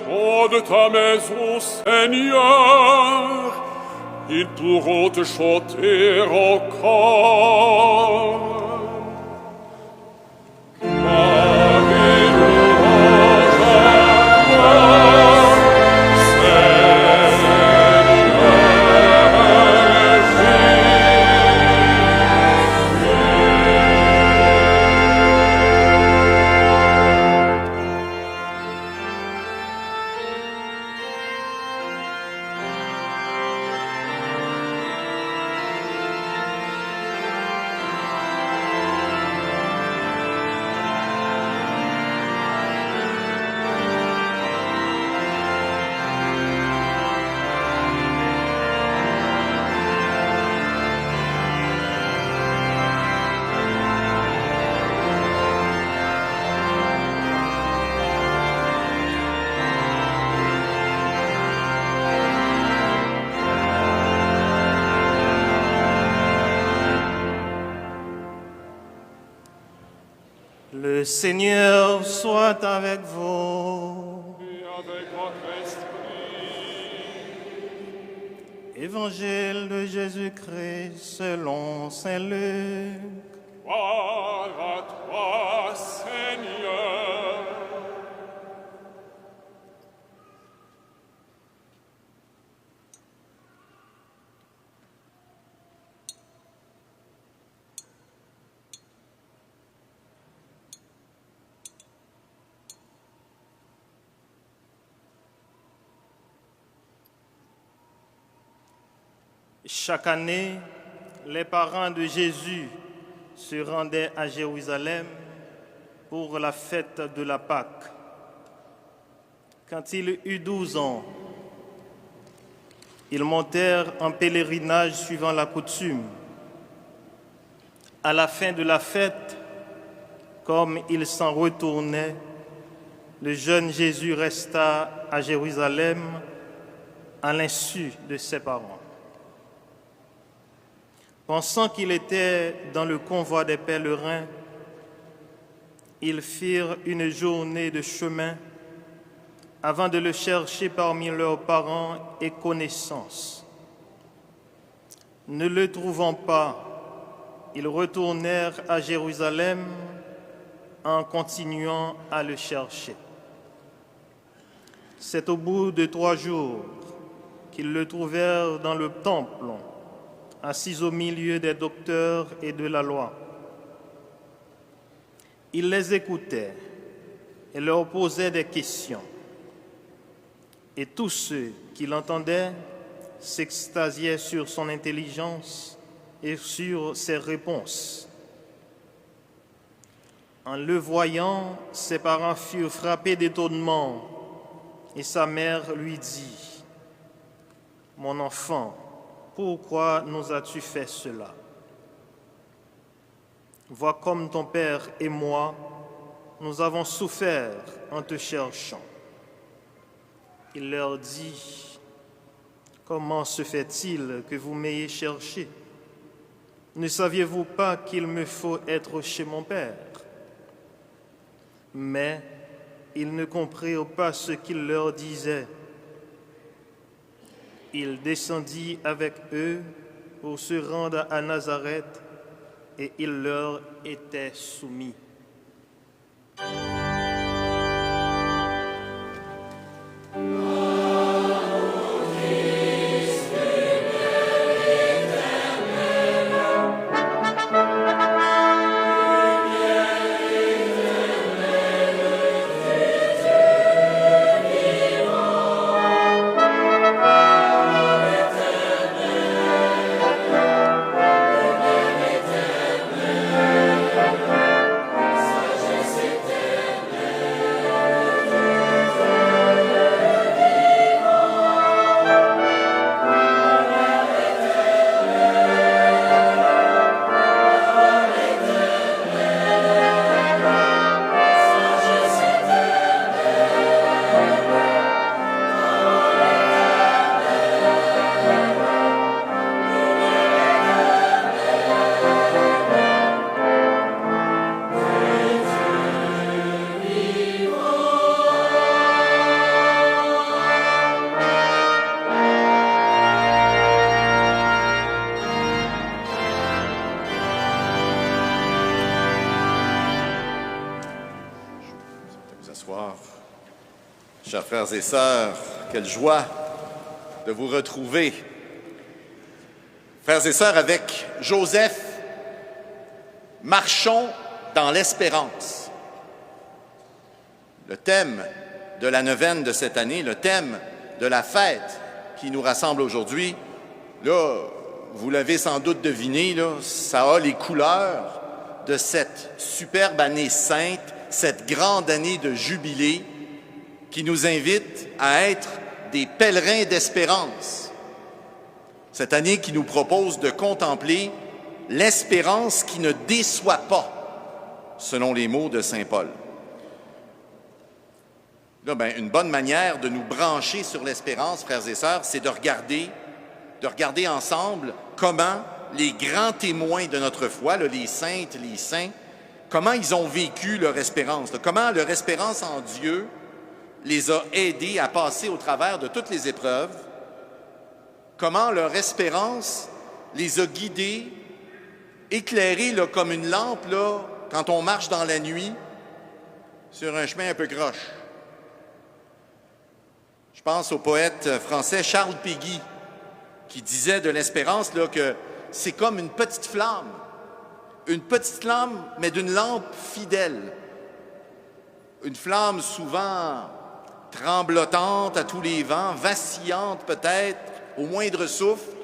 Oh, de ta maison, Seigneur, ils pourront te chanter encore. Marie, louange à toi, Le Seigneur soit avec vous. et avec votre esprit. Évangile de Jésus-Christ selon saint Luc. Gloire à toi, Seigneur. Chaque année, les parents de Jésus se rendaient à Jérusalem pour la fête de la Pâque. Quand il eut 12 ans, ils montèrent en pèlerinage suivant la coutume. À la fin de la fête, comme ils s'en retournaient, le jeune Jésus resta à Jérusalem à l'insu de ses parents. Pensant qu'il était dans le convoi des pèlerins, ils firent une journée de chemin avant de le chercher parmi leurs parents et connaissances. Ne le trouvant pas, ils retournèrent à Jérusalem en continuant à le chercher. C'est au bout de 3 jours qu'ils le trouvèrent dans le temple, assis au milieu des docteurs et de la loi. Il les écoutait et leur posait des questions. Et tous ceux qui l'entendaient s'extasiaient sur son intelligence et sur ses réponses. En le voyant, ses parents furent frappés d'étonnement et sa mère lui dit : « Mon enfant, pourquoi nous as-tu fait cela? Vois comme ton père et moi, nous avons souffert en te cherchant. » Il leur dit : « Comment se fait-il que vous m'ayez cherché? Ne saviez-vous pas qu'il me faut être chez mon père? » Mais ils ne comprirent pas ce qu'il leur disait. Il descendit avec eux pour se rendre à Nazareth et il leur était soumis. Bonsoir. Chers frères et sœurs, quelle joie de vous retrouver. Frères et sœurs, avec Joseph, marchons dans l'espérance. Le thème de la neuvaine de cette année, le thème de la fête qui nous rassemble aujourd'hui, là, vous l'avez sans doute deviné, là, ça a les couleurs de cette superbe année sainte, cette grande année de jubilé qui nous invite à être des pèlerins d'espérance. Cette année qui nous propose de contempler l'espérance qui ne déçoit pas, selon les mots de saint Paul. Là, une bonne manière de nous brancher sur l'espérance, frères et sœurs, c'est de regarder ensemble comment les grands témoins de notre foi, là, les saintes, les saints, comment ils ont vécu leur espérance, là, comment leur espérance en Dieu les a aidés à passer au travers de toutes les épreuves, comment leur espérance les a guidés, éclairés là, comme une lampe là, quand on marche dans la nuit sur un chemin un peu croche. Je pense au poète français Charles Péguy qui disait de l'espérance là, que c'est comme une petite flamme, mais d'une lampe fidèle. Une flamme souvent tremblotante à tous les vents, vacillante peut-être au moindre souffle,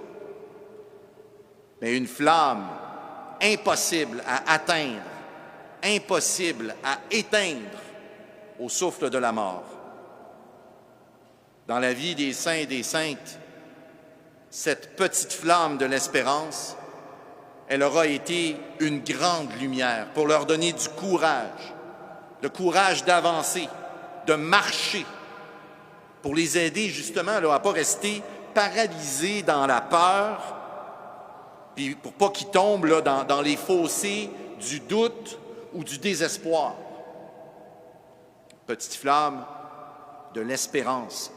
mais une flamme impossible à atteindre, impossible à éteindre au souffle de la mort. Dans la vie des saints et des saintes, cette petite flamme de l'espérance, elle aura été une grande lumière pour leur donner du courage, le courage d'avancer, de marcher, pour les aider justement là, à ne pas rester paralysés dans la peur, puis pour pas qu'ils tombent là, dans les fossés du doute ou du désespoir. Petite flamme de l'espérance.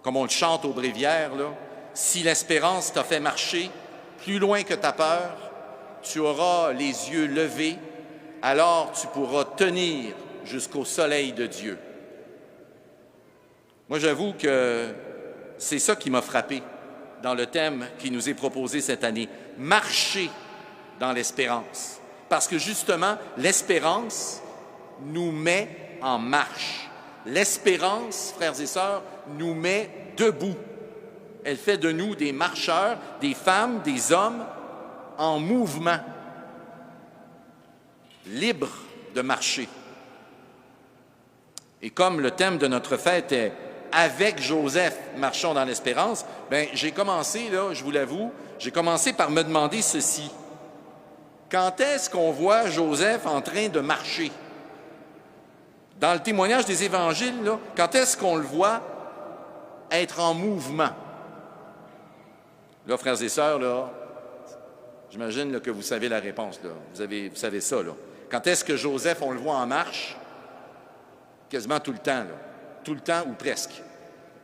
Comme on le chante au bréviaire, là, si l'espérance t'a fait marcher plus loin que ta peur, tu auras les yeux levés, alors tu pourras tenir jusqu'au soleil de Dieu. Moi, j'avoue que c'est ça qui m'a frappé dans le thème qui nous est proposé cette année. Marcher dans l'espérance. Parce que justement, l'espérance nous met en marche. L'espérance, frères et sœurs, nous met debout. Elle fait de nous des marcheurs, des femmes, des hommes en mouvement, libres de marcher. Et comme le thème de notre fête est « Avec Joseph, marchons dans l'espérance », j'ai commencé, là, je vous l'avoue, j'ai commencé par me demander ceci. Quand est-ce qu'on voit Joseph en train de marcher? Dans le témoignage des évangiles, là, quand est-ce qu'on le voit être en mouvement? Là, frères et sœurs, là, j'imagine là, que vous savez la réponse. Là. Vous savez ça. Là. Quand est-ce que Joseph, on le voit en marche? Quasiment tout le temps. Là. Tout le temps ou presque.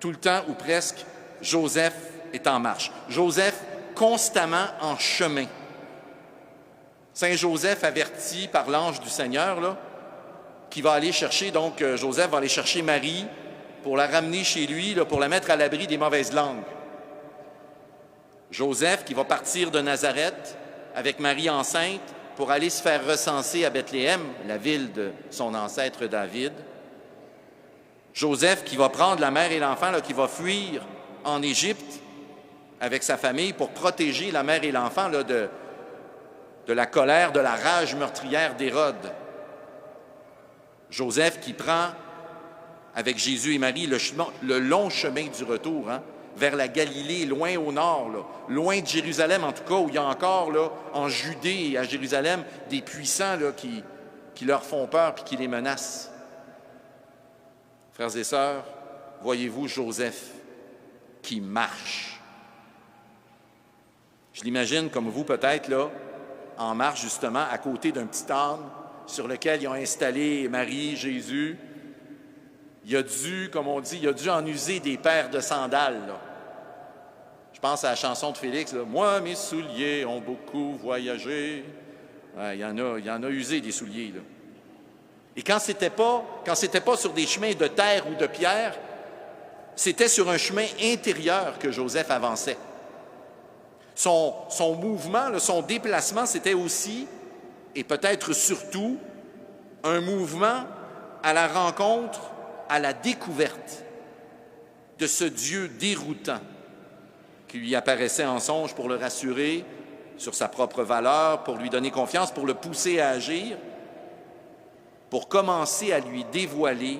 Tout le temps ou presque, Joseph est en marche. Joseph, constamment en chemin. Saint Joseph averti par l'ange du Seigneur, là, qui va aller chercher, donc Joseph va aller chercher Marie pour la ramener chez lui, là, pour la mettre à l'abri des mauvaises langues. Joseph qui va partir de Nazareth avec Marie enceinte pour aller se faire recenser à Bethléem, la ville de son ancêtre David. Joseph qui va prendre la mère et l'enfant, là, qui va fuir en Égypte avec sa famille pour protéger la mère et l'enfant là, de la colère, de la rage meurtrière d'Hérode. Joseph qui prend avec Jésus et Marie le long chemin du retour, vers la Galilée, loin au nord, là, loin de Jérusalem en tout cas, où il y a encore là, en Judée et à Jérusalem des puissants là, qui leur font peur et qui les menacent. Frères et sœurs, voyez-vous Joseph qui marche. Je l'imagine comme vous peut-être, là, en marche justement à côté d'un petit âne sur lequel ils ont installé Marie, Jésus. Il a dû, comme on dit, il a dû en user des paires de sandales. Là. Je pense à la chanson de Félix, là, « Moi, mes souliers ont beaucoup voyagé. Ouais, » il en a usé des souliers. Là. Et quand c'était pas sur des chemins de terre ou de pierre, c'était sur un chemin intérieur que Joseph avançait. Son mouvement, son déplacement, c'était aussi, et peut-être surtout, un mouvement à la rencontre, à la découverte de ce Dieu déroutant qui lui apparaissait en songe pour le rassurer sur sa propre valeur, pour lui donner confiance, pour le pousser à agir, pour commencer à lui dévoiler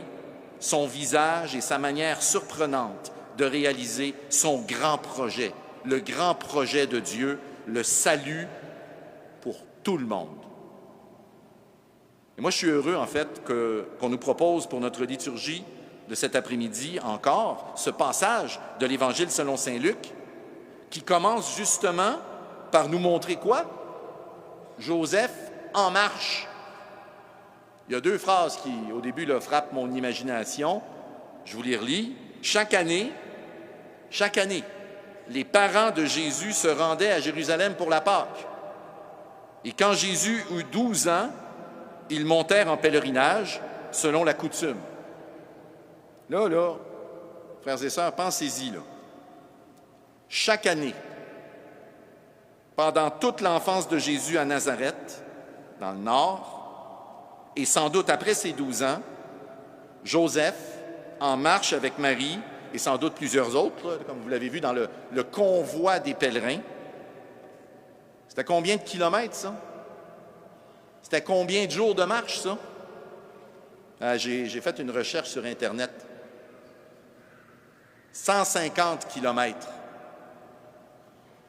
son visage et sa manière surprenante de réaliser son grand projet, le grand projet de Dieu, le salut pour tout le monde. Et moi, je suis heureux, en fait, qu'on nous propose pour notre liturgie de cet après-midi encore ce passage de l'Évangile selon saint Luc qui commence justement par nous montrer quoi? Joseph en marche. Il y a deux phrases qui, au début, là, frappent mon imagination. Je vous les relis. Chaque année, les parents de Jésus se rendaient à Jérusalem pour la Pâque. Et quand Jésus eut 12 ans, ils montèrent en pèlerinage selon la coutume. Là, frères et sœurs, pensez-y, là. Chaque année, pendant toute l'enfance de Jésus à Nazareth, dans le nord, et sans doute après ses 12 ans, Joseph, en marche avec Marie, et sans doute plusieurs autres, là, comme vous l'avez vu dans le convoi des pèlerins. C'était combien de kilomètres, ça? C'était combien de jours de marche, ça? J'ai fait une recherche sur Internet. 150 kilomètres.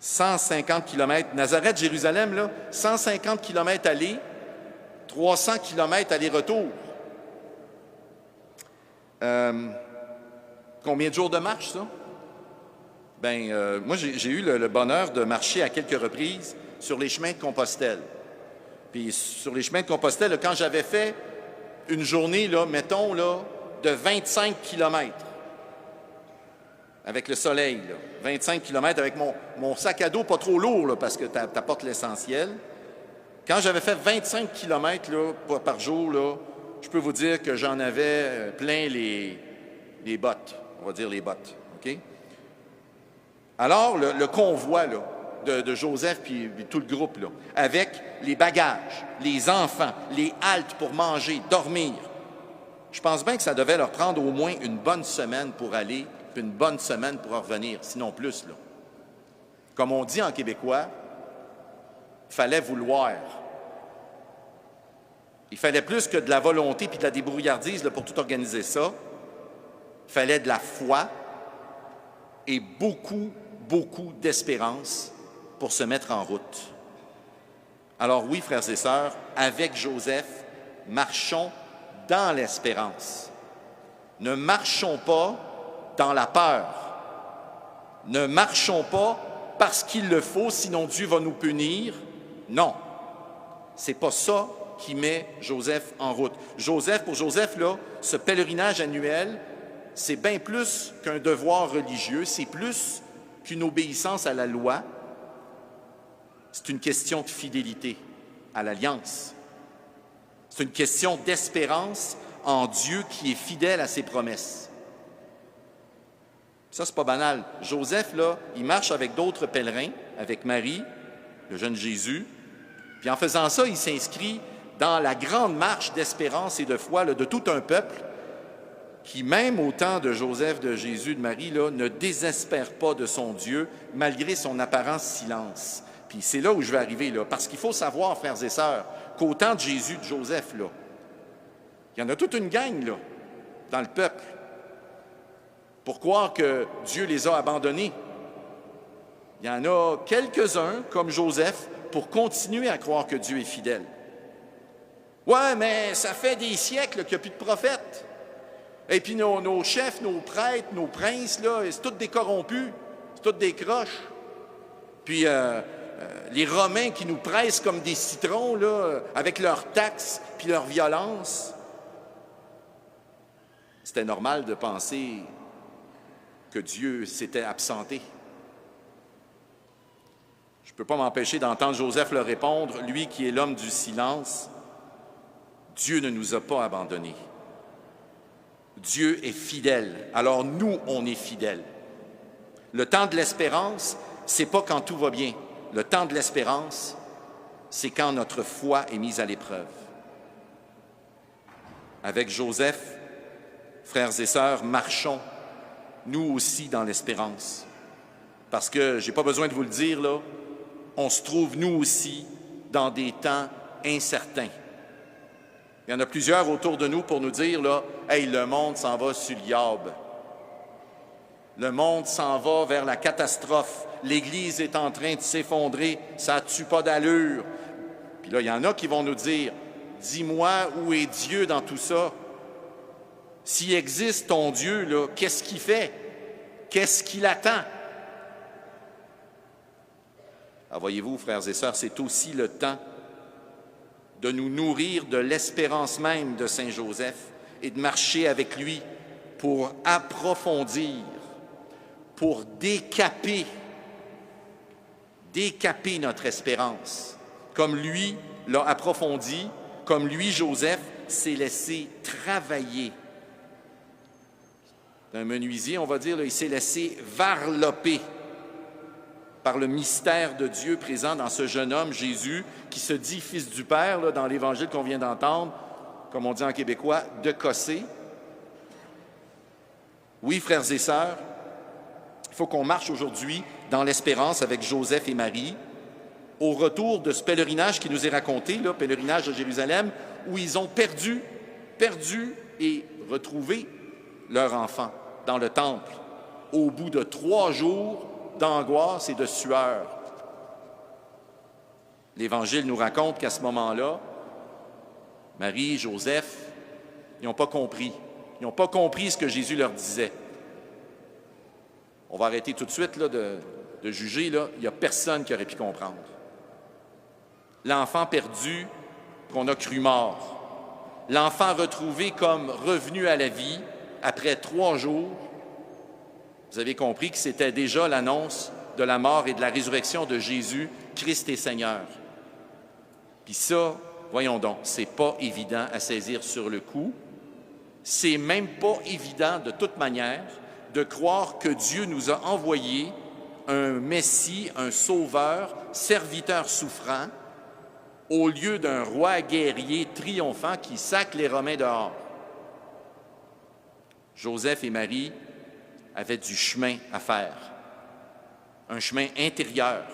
150 kilomètres. Nazareth, Jérusalem, là, 150 kilomètres aller, 300 kilomètres aller-retour. Combien de jours de marche, ça? Moi, j'ai eu le bonheur de marcher à quelques reprises sur les chemins de Compostelle. Puis sur les chemins de Compostelle, là, quand j'avais fait une journée, là, mettons, là, de 25 kilomètres, avec le soleil, là, 25 kilomètres, avec mon sac à dos pas trop lourd, là, parce que tu apportes l'essentiel. Quand j'avais fait 25 kilomètres là, par jour, là, je peux vous dire que j'en avais plein les bottes, on va dire les bottes. OK? Alors, le convoi là, de Joseph puis tout le groupe, là, avec les bagages, les enfants, les haltes pour manger, dormir, je pense bien que ça devait leur prendre au moins une bonne semaine pour aller, puis une bonne semaine pour revenir, sinon plus. Là. Comme on dit en québécois, il fallait vouloir. Il fallait plus que de la volonté puis de la débrouillardise là, pour tout organiser ça. Il fallait de la foi et beaucoup, beaucoup d'espérance pour se mettre en route. Alors oui, frères et sœurs, avec Joseph, marchons dans l'espérance. Ne marchons pas dans la peur. Ne marchons pas parce qu'il le faut, sinon Dieu va nous punir. Non, c'est pas ça qui met Joseph en route. Pour Joseph, là, ce pèlerinage annuel, c'est bien plus qu'un devoir religieux, c'est plus qu'une obéissance à la loi. C'est une question de fidélité à l'alliance. C'est une question d'espérance en Dieu qui est fidèle à ses promesses. Ça, c'est pas banal. Joseph, là, il marche avec d'autres pèlerins, avec Marie, le jeune Jésus, puis en faisant ça, il s'inscrit dans la grande marche d'espérance et de foi là, de tout un peuple qui, même au temps de Joseph, de Jésus, de Marie, là, ne désespère pas de son Dieu, malgré son apparent silence. Puis c'est là où je vais arriver, là, parce qu'il faut savoir, frères et sœurs, qu'au temps de Jésus, de Joseph, là, il y en a toute une gang là, dans le peuple pour croire que Dieu les a abandonnés. Il y en a quelques-uns, comme Joseph, pour continuer à croire que Dieu est fidèle. Ouais, mais ça fait des siècles qu'il n'y a plus de prophètes. Et puis nos chefs, nos prêtres, nos princes, là, c'est tous des corrompus, c'est tous des croches. Puis les Romains qui nous pressent comme des citrons, là, avec leurs taxes puis leur violence. C'était normal de penser que Dieu s'était absenté. Je ne peux pas m'empêcher d'entendre Joseph leur répondre, lui qui est l'homme du silence. Dieu ne nous a pas abandonnés. Dieu est fidèle, alors nous, on est fidèles. Le temps de l'espérance, c'est pas quand tout va bien. Le temps de l'espérance, c'est quand notre foi est mise à l'épreuve. Avec Joseph, frères et sœurs, marchons, nous aussi, dans l'espérance. Parce que, je n'ai pas besoin de vous le dire, là, on se trouve, nous aussi, dans des temps incertains. Il y en a plusieurs autour de nous pour nous dire, là, « Hey, le monde s'en va sur le diable. Le monde s'en va vers la catastrophe. L'Église est en train de s'effondrer. Ça ne tue pas d'allure. » Puis là, il y en a qui vont nous dire, « Dis-moi où est Dieu dans tout ça? S'il existe ton Dieu, là, qu'est-ce qu'il fait? Qu'est-ce qu'il attend? » Alors voyez-vous, frères et sœurs, c'est aussi le temps de nous nourrir de l'espérance même de Saint Joseph et de marcher avec lui pour approfondir, pour décaper notre espérance, comme lui l'a approfondi, comme lui, Joseph, s'est laissé travailler. D'un menuisier, on va dire, là, il s'est laissé varloper par le mystère de Dieu présent dans ce jeune homme, Jésus, qui se dit fils du Père, là, dans l'Évangile qu'on vient d'entendre, comme on dit en québécois, de Cossé. Oui, frères et sœurs, il faut qu'on marche aujourd'hui dans l'espérance avec Joseph et Marie, au retour de ce pèlerinage qui nous est raconté, là, pèlerinage à Jérusalem, où ils ont perdu et retrouvé leur enfant dans le temple, au bout de 3 jours d'angoisse et de sueur. L'Évangile nous raconte qu'à ce moment-là, Marie, Joseph, ils n'ont pas compris. Ils n'ont pas compris ce que Jésus leur disait. On va arrêter tout de suite là, de juger. Là. Il n'y a personne qui aurait pu comprendre. L'enfant perdu qu'on a cru mort. L'enfant retrouvé comme revenu à la vie après 3 jours. Vous avez compris que c'était déjà l'annonce de la mort et de la résurrection de Jésus, Christ et Seigneur. Puis ça, voyons donc, c'est pas évident à saisir sur le coup. C'est même pas évident de toute manière de croire que Dieu nous a envoyé un Messie, un sauveur, serviteur souffrant, au lieu d'un roi guerrier triomphant qui sac les Romains dehors. Joseph et Marie avaient du chemin à faire, un chemin intérieur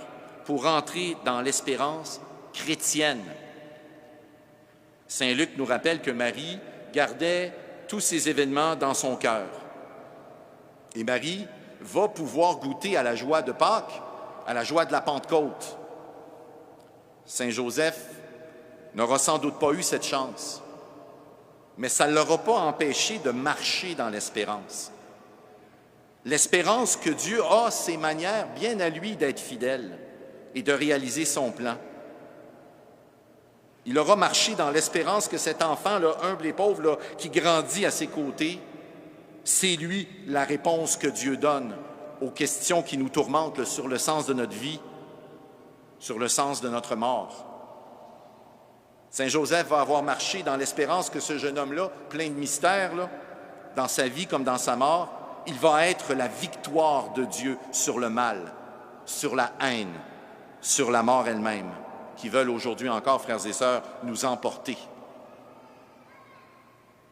pour entrer dans l'espérance chrétienne. Saint Luc nous rappelle que Marie gardait tous ces événements dans son cœur. Et Marie va pouvoir goûter à la joie de Pâques, à la joie de la Pentecôte. Saint Joseph n'aura sans doute pas eu cette chance, mais ça ne l'aura pas empêché de marcher dans l'espérance. L'espérance que Dieu a ses manières bien à lui d'être fidèle et de réaliser son plan. Il aura marché dans l'espérance que cet enfant, là, humble et pauvre, là, qui grandit à ses côtés, c'est lui la réponse que Dieu donne aux questions qui nous tourmentent là, sur le sens de notre vie, sur le sens de notre mort. Saint Joseph va avoir marché dans l'espérance que ce jeune homme-là, plein de mystères, là, dans sa vie comme dans sa mort, il va être la victoire de Dieu sur le mal, sur la haine, sur la mort elle-même, qui veulent aujourd'hui encore, frères et sœurs, nous emporter.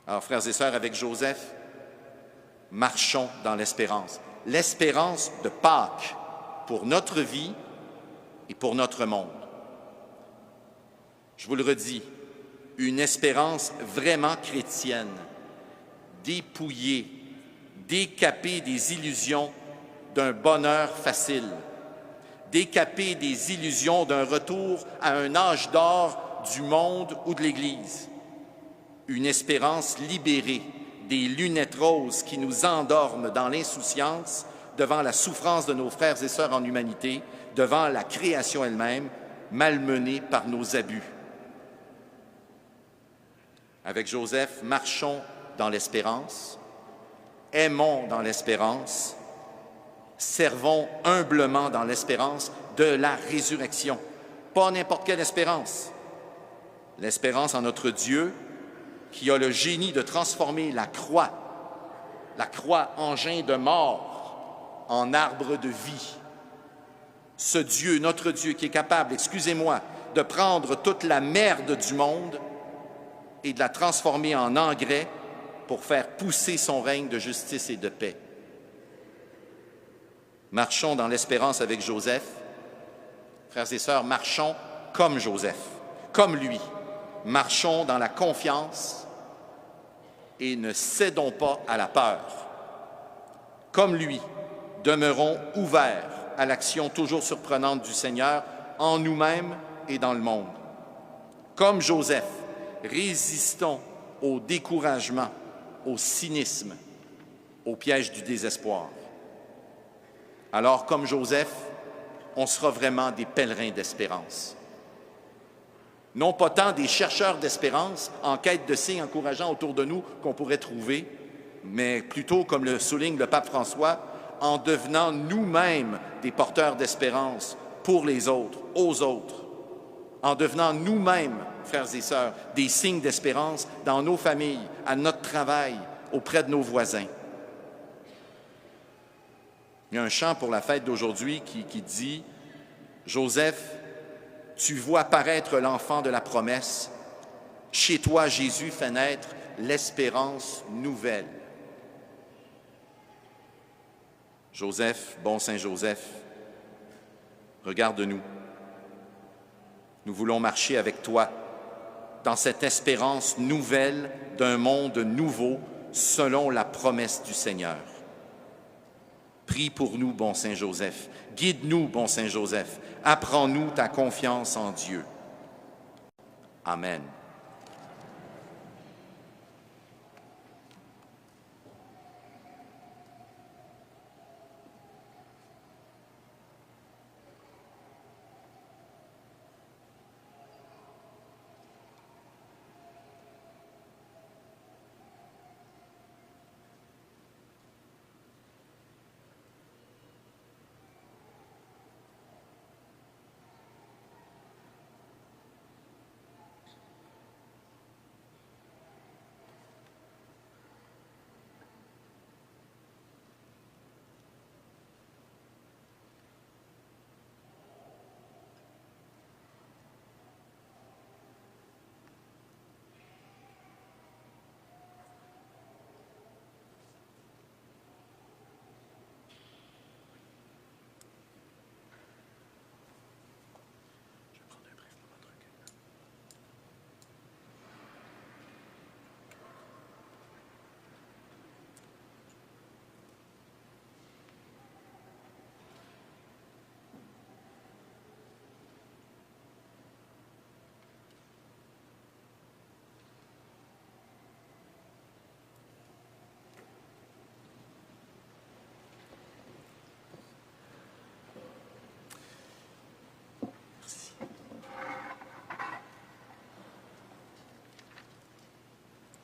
Alors, frères et sœurs, avec Joseph, marchons dans l'espérance. L'espérance de Pâques pour notre vie et pour notre monde. Je vous le redis, une espérance vraiment chrétienne, dépouillée, décapée des illusions d'un bonheur facile, décapée des illusions d'un retour à un âge d'or du monde ou de l'Église. Une espérance libérée des lunettes roses qui nous endorment dans l'insouciance devant la souffrance de nos frères et sœurs en humanité, devant la création elle-même, malmenée par nos abus. Avec Joseph, marchons dans l'espérance, aimons dans l'espérance, servons humblement dans l'espérance de la résurrection. Pas n'importe quelle espérance. L'espérance en notre Dieu qui a le génie de transformer la croix engin de mort, en arbre de vie. Ce Dieu, notre Dieu, qui est capable, excusez-moi, de prendre toute la merde du monde et de la transformer en engrais pour faire pousser son règne de justice et de paix. Marchons dans l'espérance avec Joseph. Frères et sœurs, marchons comme Joseph, comme lui. Marchons dans la confiance et ne cédons pas à la peur. Comme lui, demeurons ouverts à l'action toujours surprenante du Seigneur en nous-mêmes et dans le monde. Comme Joseph, résistons au découragement, au cynisme, au piège du désespoir. Alors, comme Joseph, on sera vraiment des pèlerins d'espérance. Non pas tant des chercheurs d'espérance en quête de signes encourageants autour de nous qu'on pourrait trouver, mais plutôt, comme le souligne le pape François, en devenant nous-mêmes des porteurs d'espérance pour les autres, aux autres, en devenant nous-mêmes, frères et sœurs, des signes d'espérance dans nos familles, à notre travail, auprès de nos voisins. Il y a un chant pour la fête d'aujourd'hui qui dit « Joseph, tu vois paraître l'enfant de la promesse. Chez toi, Jésus fait naître l'espérance nouvelle. » Joseph, bon Saint Joseph, regarde-nous. Nous voulons marcher avec toi dans cette espérance nouvelle d'un monde nouveau selon la promesse du Seigneur. Prie pour nous, bon Saint Joseph. Guide-nous, bon Saint Joseph. Apprends-nous ta confiance en Dieu. Amen.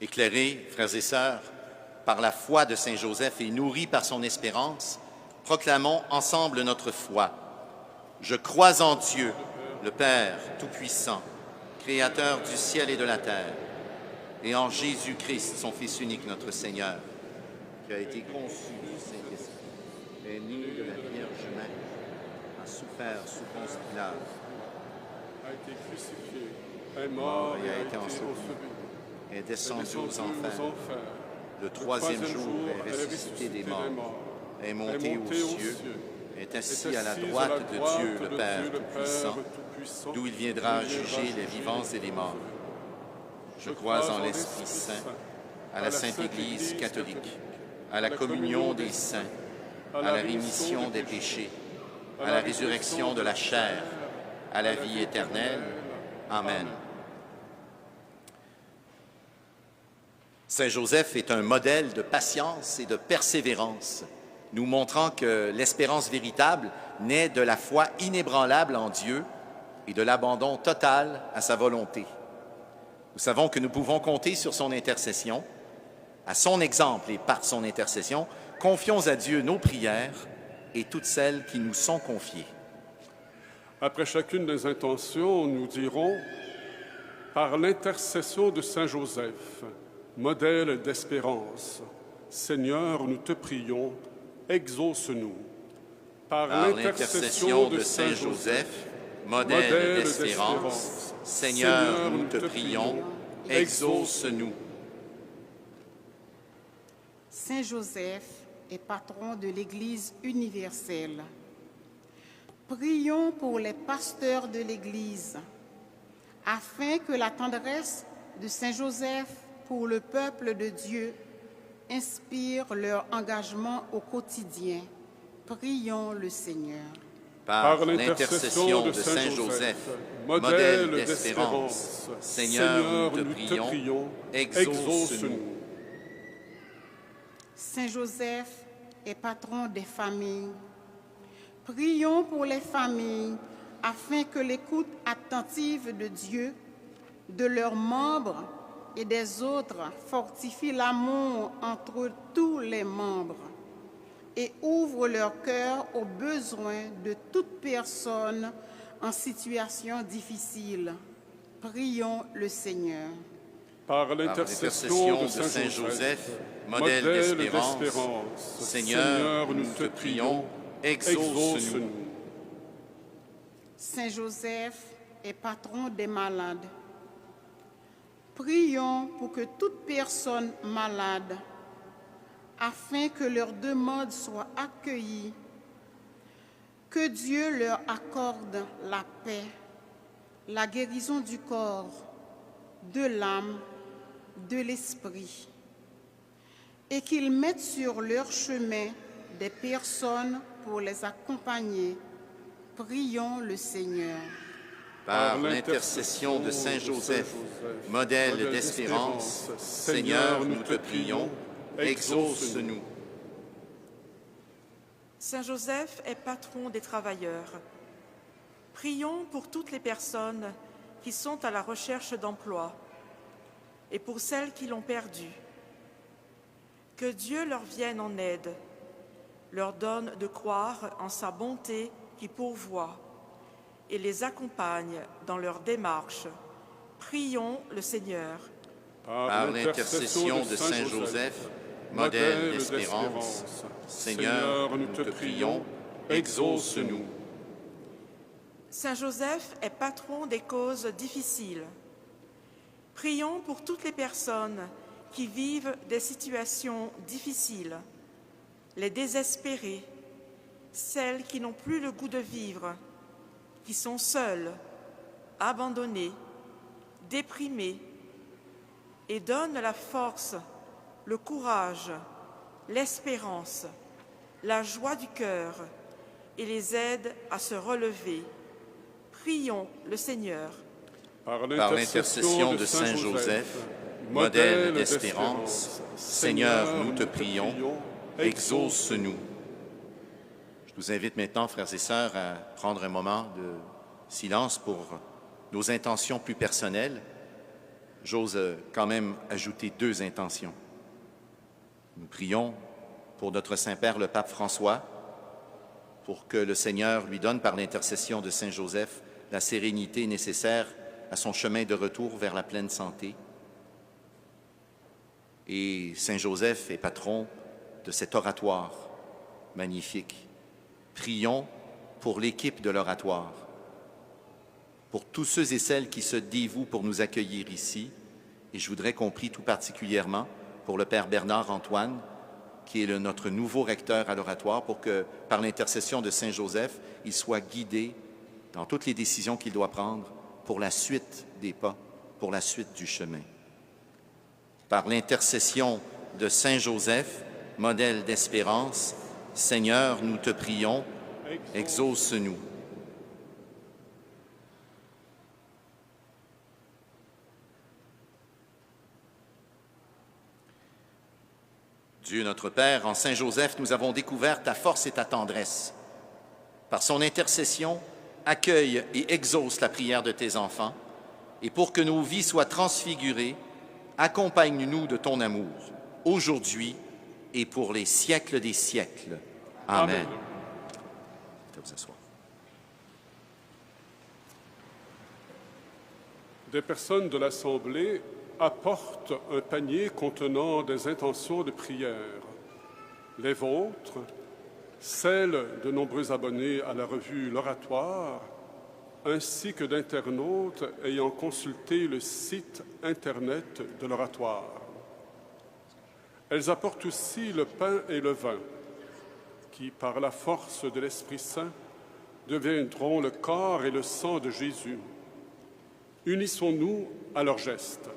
Éclairés, frères et sœurs, par la foi de Saint Joseph et nourris par son espérance, proclamons ensemble notre foi. Je crois en Dieu, le Père Tout-Puissant, Créateur du ciel et de la terre, et en Jésus-Christ, son Fils unique, notre Seigneur, qui a été conçu du Saint-Esprit, est né de la Vierge Marie, a souffert sous Ponce Pilate, a été crucifié, est mort et a été enseveli, est descendu aux enfers. Le troisième jour est ressuscité des morts, est monté aux cieux, est assis à la droite de Dieu, le Père Tout-Puissant, d'où il viendra juger les vivants et les morts. Je crois en l'Esprit Saint, à la Sainte Église catholique, à la communion des saints, à la rémission des péchés, à la résurrection de la chair, à la vie éternelle. Amen. Saint Joseph est un modèle de patience et de persévérance, nous montrant que l'espérance véritable naît de la foi inébranlable en Dieu et de l'abandon total à sa volonté. Nous savons que nous pouvons compter sur son intercession. À son exemple et par son intercession, confions à Dieu nos prières et toutes celles qui nous sont confiées. Après chacune des intentions, nous dirons Par l'intercession de Saint Joseph, modèle d'espérance, Seigneur, nous te prions, exauce-nous. Par l'intercession de Saint Joseph, modèle d'espérance, Seigneur, nous te prions, exauce-nous. Saint Joseph est patron de l'Église universelle. Prions pour les pasteurs de l'Église, afin que la tendresse de Saint Joseph pour le peuple de Dieu inspire leur engagement au quotidien. Prions le Seigneur. Par l'intercession de Saint Joseph, modèle d'espérance, Seigneur, nous te prions, exauce-nous. Saint Joseph est patron des familles. Prions pour les familles afin que l'écoute attentive de Dieu, de leurs membres et des autres fortifie l'amour entre tous les membres et ouvre leur cœur aux besoins de toute personne en situation difficile. Prions le Seigneur. Par l'intercession de Saint Joseph, modèle d'espérance, Seigneur, nous te prions, exauce-nous. Saint Joseph est patron des malades. Prions pour que toute personne malade, afin que leurs demandes soient accueillies, que Dieu leur accorde la paix, la guérison du corps, de l'âme, de l'esprit, et qu'ils mettent sur leur chemin des personnes pour les accompagner. Prions le Seigneur. Par l'intercession de Saint Joseph, modèle d'espérance, Seigneur, nous te prions, exauce-nous. Saint Joseph est patron des travailleurs. Prions pour toutes les personnes qui sont à la recherche d'emploi et pour celles qui l'ont perdu. Que Dieu leur vienne en aide, leur donne de croire en sa bonté qui pourvoit et les accompagne dans leur démarche. Prions le Seigneur. Par l'intercession de Saint Joseph, modèle d'espérance, Seigneur, nous te prions, exauce-nous. Saint Joseph est patron des causes difficiles. Prions pour toutes les personnes qui vivent des situations difficiles, les désespérées, celles qui n'ont plus le goût de vivre, qui sont seules, abandonnées, déprimées, et donne la force, le courage, l'espérance, la joie du cœur et les aide à se relever. Prions le Seigneur. Par l'intercession de Saint Joseph, modèle d'espérance, Seigneur, nous te prions, exauce-nous. Je vous invite maintenant, frères et sœurs, à prendre un moment de silence pour nos intentions plus personnelles. J'ose quand même ajouter 2 intentions. Nous prions pour notre Saint-Père, le Pape François, pour que le Seigneur lui donne, par l'intercession de Saint Joseph, la sérénité nécessaire à son chemin de retour vers la pleine santé. Et Saint Joseph est patron de cet oratoire magnifique. Prions pour l'équipe de l'oratoire, pour tous ceux et celles qui se dévouent pour nous accueillir ici. Et je voudrais qu'on prie tout particulièrement pour le Père Bernard Antoine, qui est notre nouveau recteur à l'oratoire, pour que, par l'intercession de Saint Joseph, il soit guidé dans toutes les décisions qu'il doit prendre pour la suite des pas, pour la suite du chemin. Par l'intercession de Saint Joseph, modèle d'espérance, Seigneur, nous te prions, exauce-nous. Dieu notre Père, en Saint Joseph, nous avons découvert ta force et ta tendresse. Par son intercession, accueille et exauce la prière de tes enfants, et pour que nos vies soient transfigurées, accompagne-nous de ton amour, aujourd'hui et pour les siècles des siècles. Amen. Amen. Vous asseoir. des personnes de l'Assemblée apportent un panier contenant des intentions de prière. Les vôtres, celles de nombreux abonnés à la revue L'Oratoire, ainsi que d'internautes ayant consulté le site Internet de l'Oratoire. Elles apportent aussi le pain et le vin, qui, par la force de l'Esprit Saint, deviendront le corps et le sang de Jésus. Unissons-nous à leurs gestes.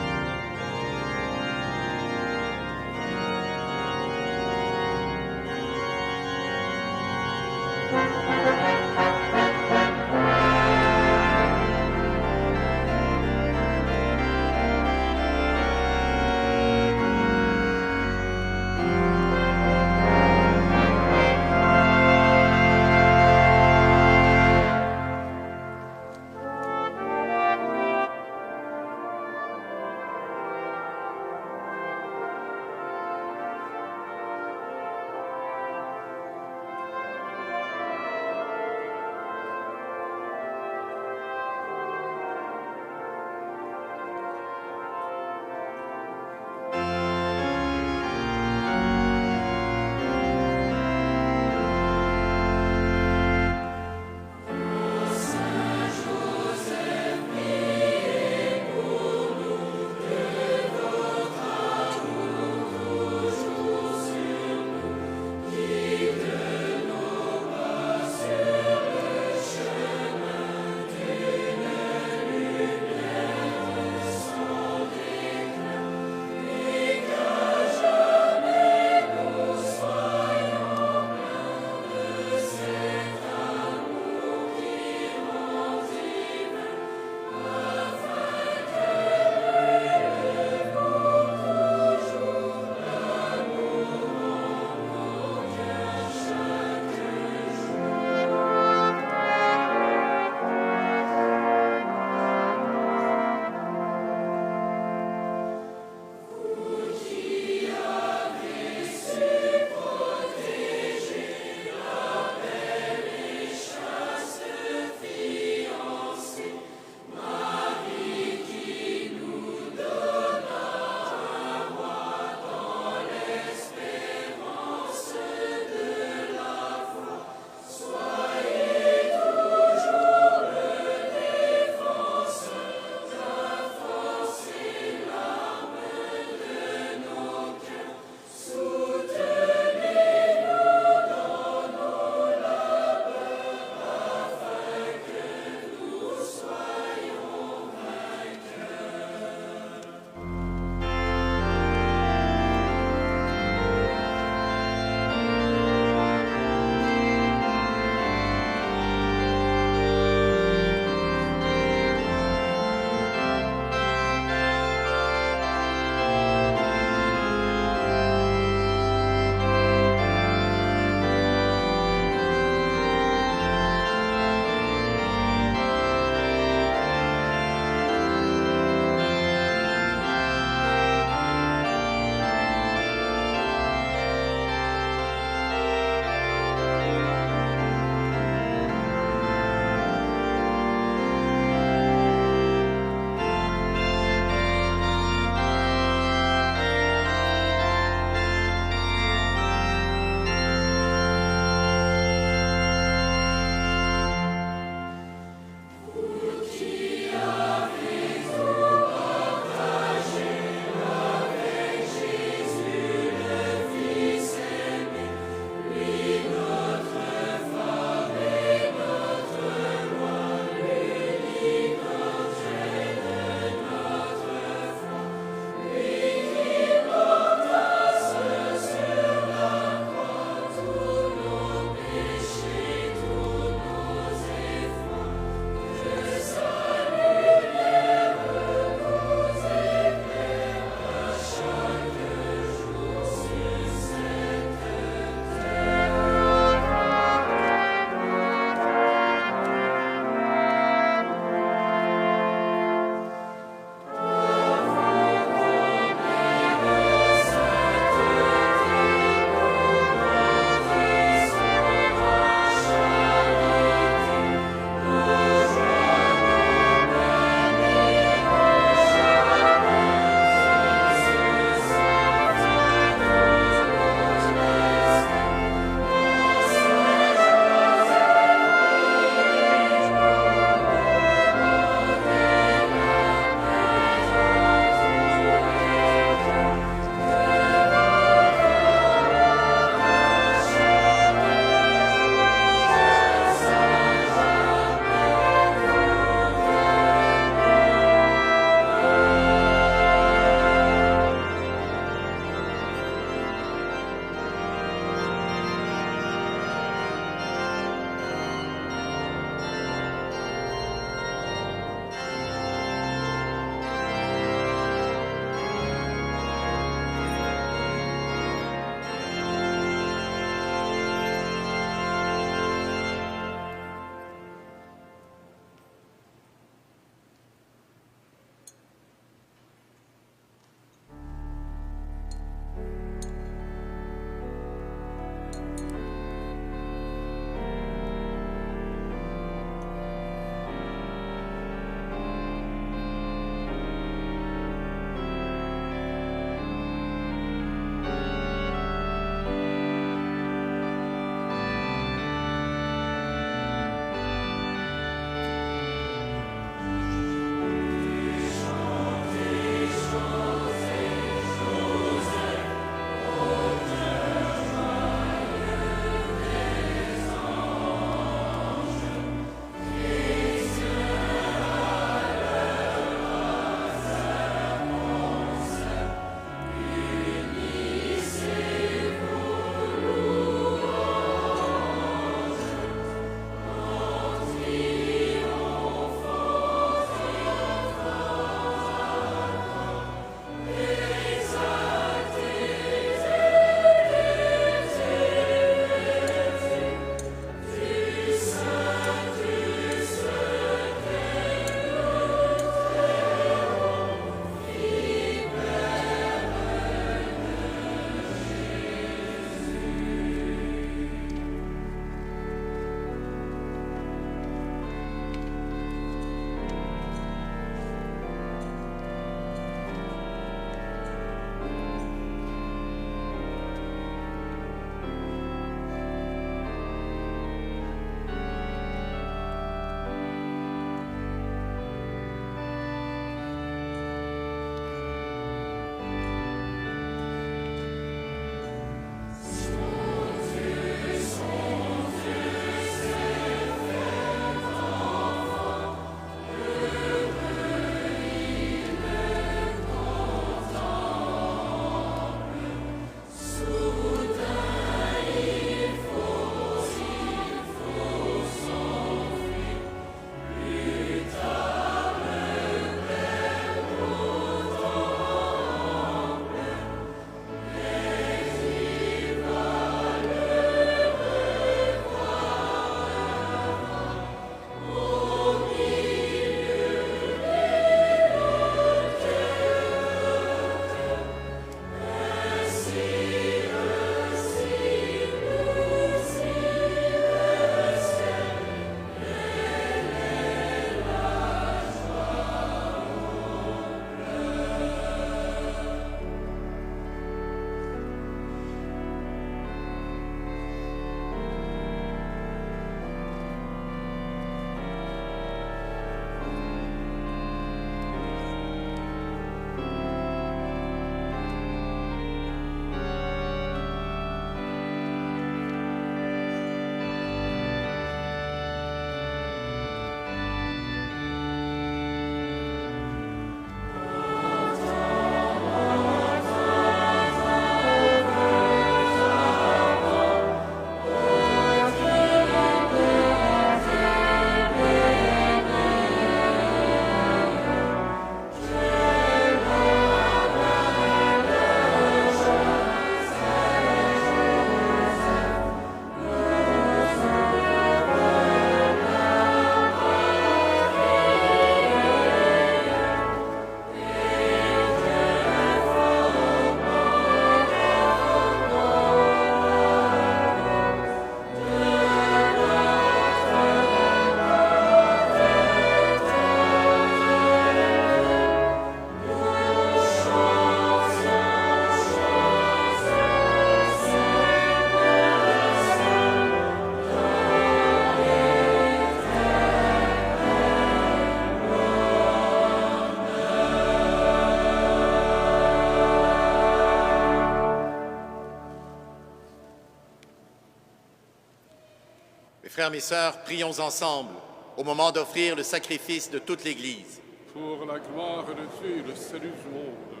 Mes frères, mes sœurs, prions ensemble au moment d'offrir le sacrifice de toute l'Église. Pour la gloire de Dieu et le salut du monde.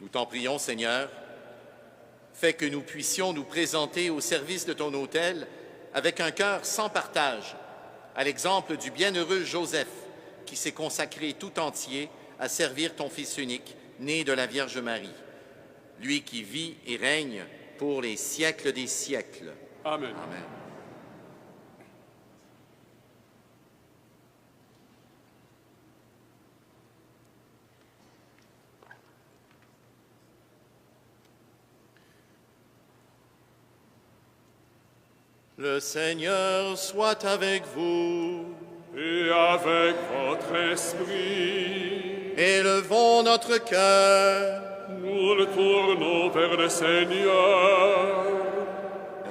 Nous t'en prions, Seigneur, fais que nous puissions nous présenter au service de ton autel avec un cœur sans partage, à l'exemple du bienheureux Joseph, qui s'est consacré tout entier à servir ton Fils unique, né de la Vierge Marie, lui qui vit et règne pour les siècles des siècles. Amen. Amen. Le Seigneur soit avec vous. Et avec votre esprit, Élevons notre cœur. nous le tournons vers le Seigneur.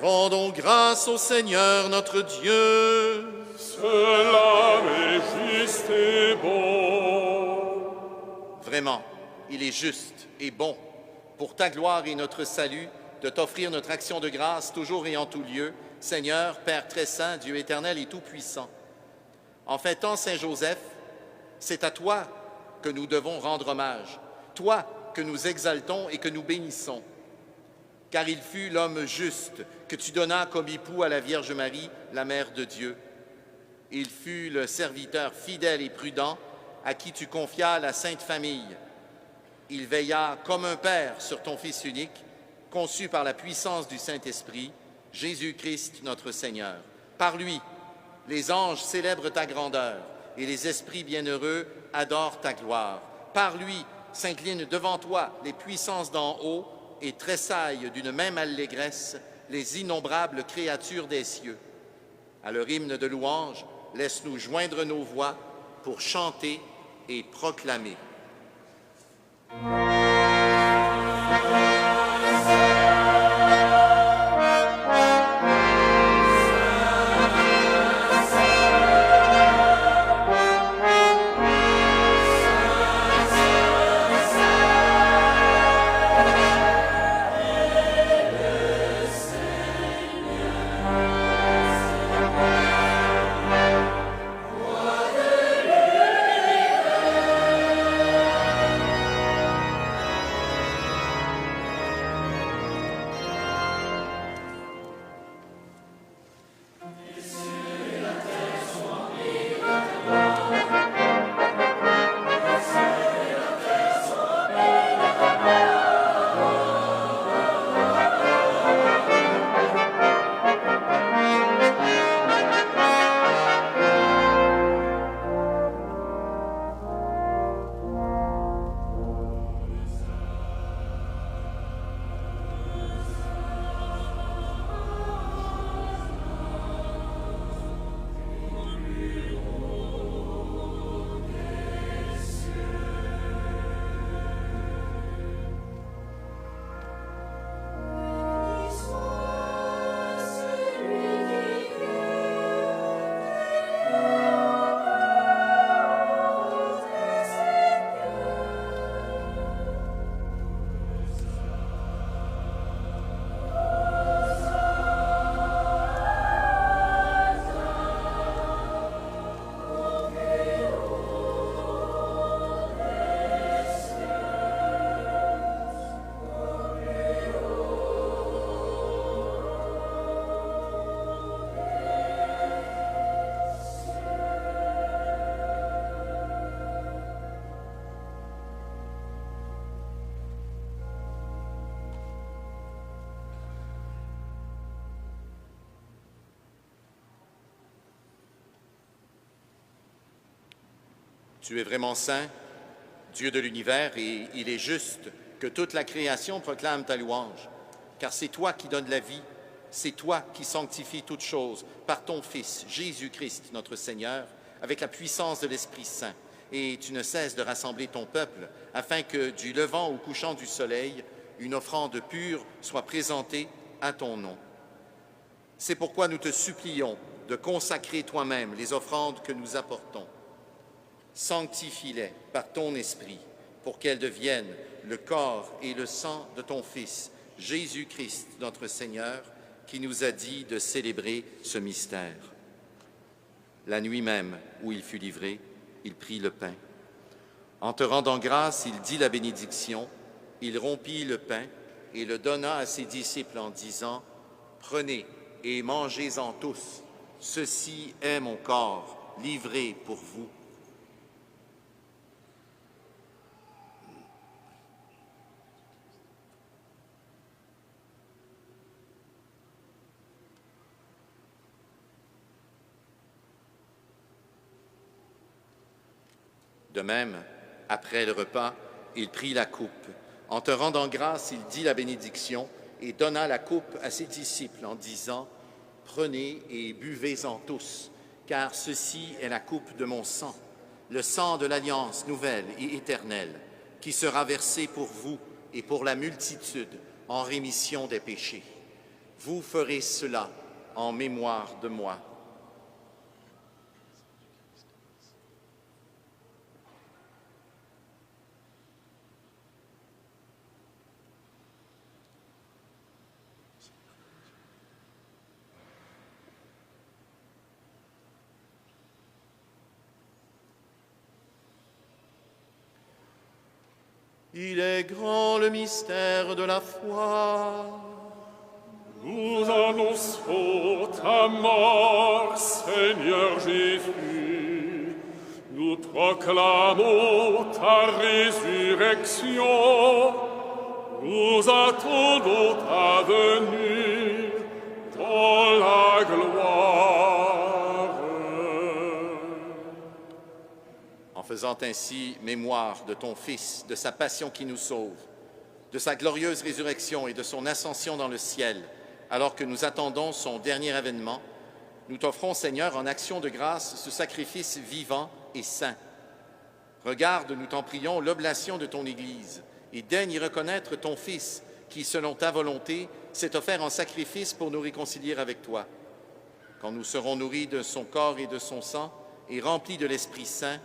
Rendons grâce au Seigneur notre Dieu. Cela est juste et bon. Vraiment, il est juste et bon, pour ta gloire et notre salut, de t'offrir notre action de grâce toujours et en tout lieu, Seigneur, Père très saint, Dieu éternel et tout-puissant. En fêtant Saint Joseph, c'est à toi que nous devons rendre hommage, toi que nous exaltons et que nous bénissons. Car il fut l'homme juste que tu donnas comme époux à la Vierge Marie, la Mère de Dieu. Il fut le serviteur fidèle et prudent à qui tu confias la Sainte Famille. Il veilla comme un père sur ton Fils unique, conçu par la puissance du Saint-Esprit, Jésus-Christ notre Seigneur. Par lui, les anges célèbrent ta grandeur et les esprits bienheureux adorent ta gloire. Par lui s'inclinent devant toi les puissances d'en haut et tressaillent d'une même allégresse les innombrables créatures des cieux. À leur hymne de louange, laisse-nous joindre nos voix pour chanter et proclamer. Tu es vraiment saint, Dieu de l'univers, et il est juste que toute la création proclame ta louange, car c'est toi qui donnes la vie, c'est toi qui sanctifies toutes choses par ton Fils, Jésus-Christ, notre Seigneur, avec la puissance de l'Esprit Saint. Et tu ne cesses de rassembler ton peuple, afin que, du levant au couchant du soleil, une offrande pure soit présentée à ton nom. C'est pourquoi nous te supplions de consacrer toi-même les offrandes que nous apportons. Sanctifie-les par ton Esprit, pour qu'elles deviennent le corps et le sang de ton Fils, Jésus-Christ, notre Seigneur, qui nous a dit de célébrer ce mystère. La nuit même où il fut livré, il prit le pain. En te rendant grâce, il dit la bénédiction, il rompit le pain et le donna à ses disciples en disant, « Prenez et mangez-en tous, ceci est mon corps livré pour vous. » De même, après le repas, il prit la coupe. En te rendant grâce, il dit la bénédiction et donna la coupe à ses disciples en disant, « Prenez et buvez-en tous, car ceci est la coupe de mon sang, le sang de l'alliance nouvelle et éternelle, qui sera versé pour vous et pour la multitude en rémission des péchés. Vous ferez cela en mémoire de moi. » Il est grand le mystère de la foi. Nous annonçons ta mort, Seigneur Jésus. Nous proclamons ta résurrection. Nous attendons ta venue dans la gloire. En faisant ainsi mémoire de ton Fils, de sa passion qui nous sauve, de sa glorieuse résurrection et de son ascension dans le ciel, alors que nous attendons son dernier avènement, nous t'offrons, Seigneur, en action de grâce, ce sacrifice vivant et saint. Regarde, nous t'en prions, l'oblation de ton Église et daigne y reconnaître ton Fils qui, selon ta volonté, s'est offert en sacrifice pour nous réconcilier avec toi. Quand nous serons nourris de son corps et de son sang et remplis de l'Esprit Saint,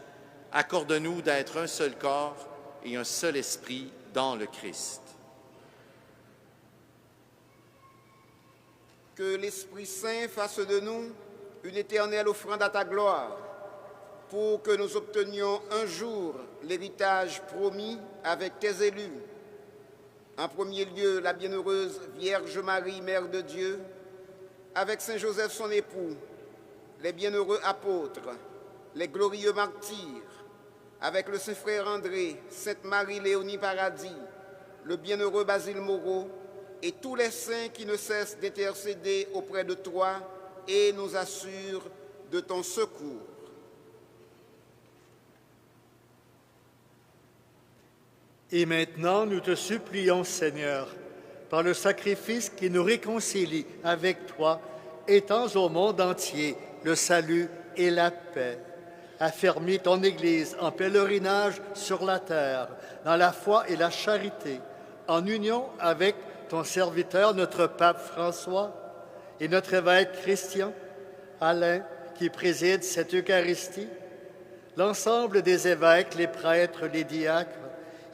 accorde-nous d'être un seul corps et un seul esprit dans le Christ. Que l'Esprit Saint fasse de nous une éternelle offrande à ta gloire, pour que nous obtenions un jour l'héritage promis avec tes élus. En premier lieu, la bienheureuse Vierge Marie, Mère de Dieu, avec Saint Joseph son époux, les bienheureux apôtres, les glorieux martyrs, avec le Saint Frère André, Sainte Marie-Léonie Paradis, le bienheureux Basile Moreau et tous les saints qui ne cessent d'intercéder auprès de toi et nous assurent de ton secours. Et maintenant, nous te supplions, Seigneur, par le sacrifice qui nous réconcilie avec toi, étends au monde entier le salut et la paix. Affermis ton Église en pèlerinage sur la terre, dans la foi et la charité, en union avec ton serviteur, notre pape François, et notre évêque Christian, Alain, qui préside cette Eucharistie, l'ensemble des évêques, les prêtres, les diacres,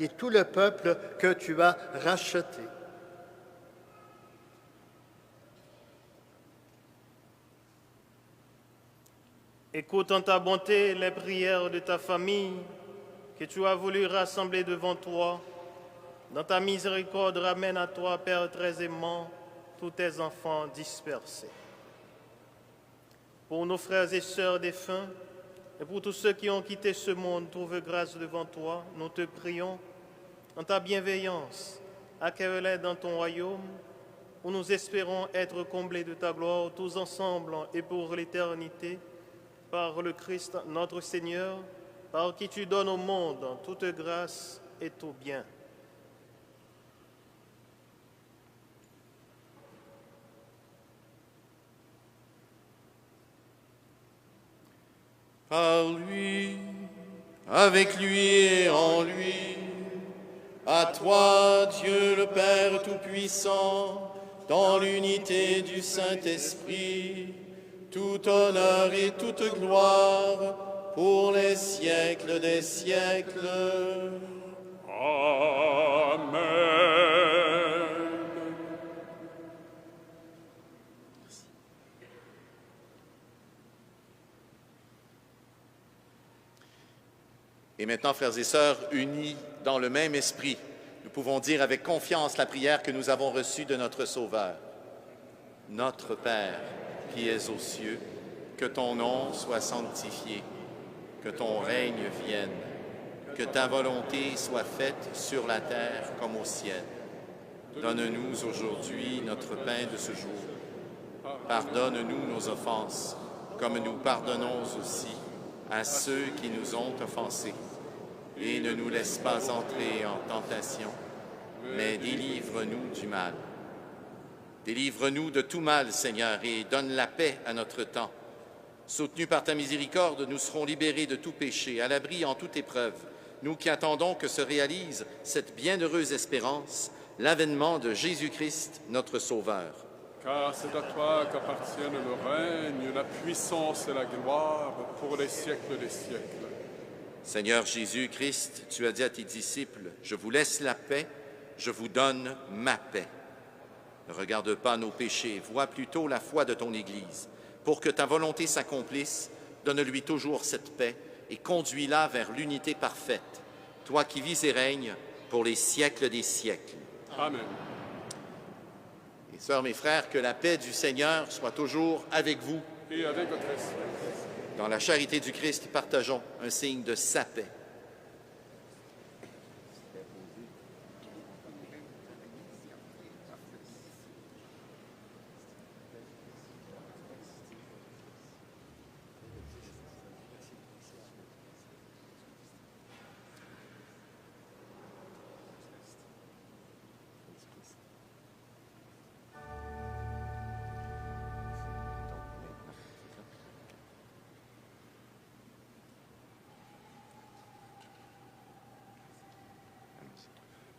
et tout le peuple que tu as racheté. Écoute en ta bonté les prières de ta famille que tu as voulu rassembler devant toi. Dans ta miséricorde, ramène à toi, Père très aimant, tous tes enfants dispersés. Pour nos frères et sœurs défunts, et pour tous ceux qui ont quitté ce monde, trouve grâce devant toi, nous te prions, en ta bienveillance, accueille-les dans ton royaume, où nous espérons être comblés de ta gloire, tous ensemble et pour l'éternité, par le Christ notre Seigneur, par qui tu donnes au monde toute grâce et tout bien. Par lui, avec lui et en lui, à toi, Dieu le Père Tout-Puissant, dans l'unité du Saint-Esprit, tout honneur et toute gloire pour les siècles des siècles. Amen. Et maintenant, frères et sœurs, unis dans le même esprit, nous pouvons dire avec confiance la prière que nous avons reçue de notre Sauveur. Notre Père, qui es aux cieux, que ton nom soit sanctifié, que ton règne vienne, que ta volonté soit faite sur la terre comme au ciel. Donne-nous aujourd'hui notre pain de ce jour. Pardonne-nous nos offenses, comme nous pardonnons aussi à ceux qui nous ont offensés. Et ne nous laisse pas entrer en tentation, mais délivre-nous du mal. Délivre-nous de tout mal, Seigneur, et donne la paix à notre temps. Soutenus par ta miséricorde, nous serons libérés de tout péché, à l'abri en toute épreuve, nous qui attendons que se réalise cette bienheureuse espérance, l'avènement de Jésus-Christ, notre Sauveur. Car c'est à toi qu'appartiennent le règne, la puissance et la gloire pour les siècles des siècles. Seigneur Jésus-Christ, tu as dit à tes disciples, « Je vous laisse la paix, je vous donne ma paix. » Ne regarde pas nos péchés, vois plutôt la foi de ton Église. Pour que ta volonté s'accomplisse, donne-lui toujours cette paix et conduis-la vers l'unité parfaite, toi qui vis et règnes pour les siècles des siècles. Amen. Et sœurs, mes frères, que la paix du Seigneur soit toujours avec vous. Et avec votre esprit. Dans la charité du Christ, partageons un signe de sa paix.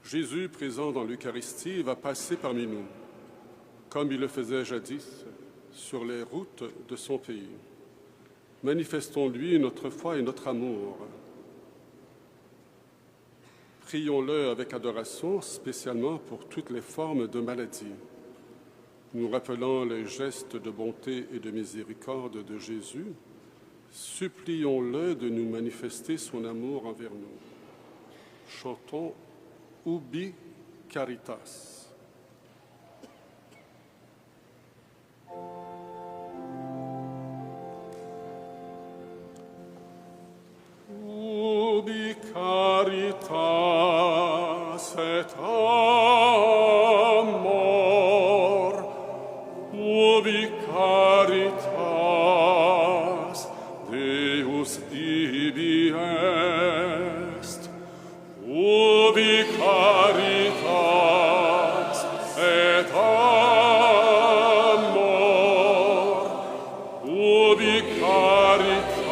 Jésus, présent dans l'Eucharistie, va passer parmi nous, comme il le faisait jadis, sur les routes de son pays. Manifestons-lui notre foi et notre amour. Prions-le avec adoration, spécialement pour toutes les formes de maladie. Nous rappelant les gestes de bonté et de miséricorde de Jésus, supplions-le de nous manifester son amour envers nous. Chantons Ubi Caritas. Ubi caritas et amor, ubi caritas Deus ibi est, ubi caritas et amor, ubi caritas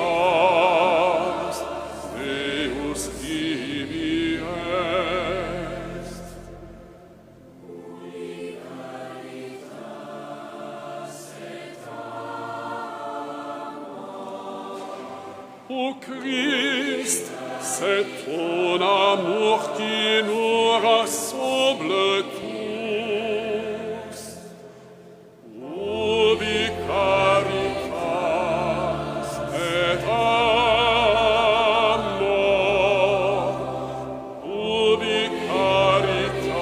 Deus ibi est. Ô Christ, c'est ton amour qui nous rassemble tous. Ubi caritas et amor, ubi caritas